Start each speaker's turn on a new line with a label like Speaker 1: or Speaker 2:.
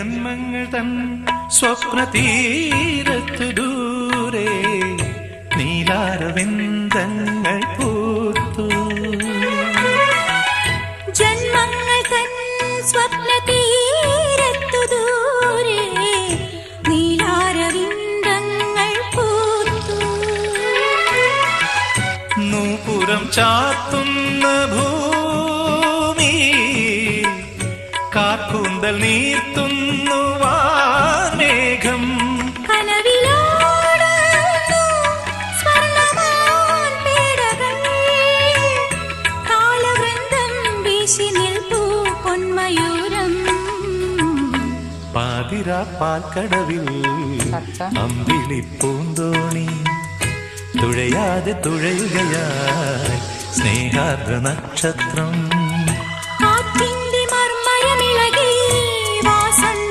Speaker 1: ജന്മങ്ങൾ തൻ സ്വപ്ന തീരത്തു ദൂരെ നീലാരവിന്ദങ്ങൾ പൂത്തു.
Speaker 2: ജന്മങ്ങൾ തൻ സ്വപ്ന തീരത്തു ദൂരെ നീലാരവിന്ദങ്ങൾ പൂത്തു.
Speaker 1: നൂപുരം ചാത്തുന്ന ഭൂമി കാർക്കൂന്തൽ നീർത്തുന്നു വാർമേഘം.
Speaker 2: കനവിലോടുന്നു സ്വർണ്ണമാൻ പേടകൾ കാലവൃന്ദം വീശി നിൽപ്പൂ പൊന്മയൂരം.
Speaker 1: പാതിരാ പാൽക്കടവിൽ അമ്പിളി പൂന്തോണി തുഴയാതെ തുഴയുകയായി സ്നേഹാർദ്ര നക്ഷത്രം.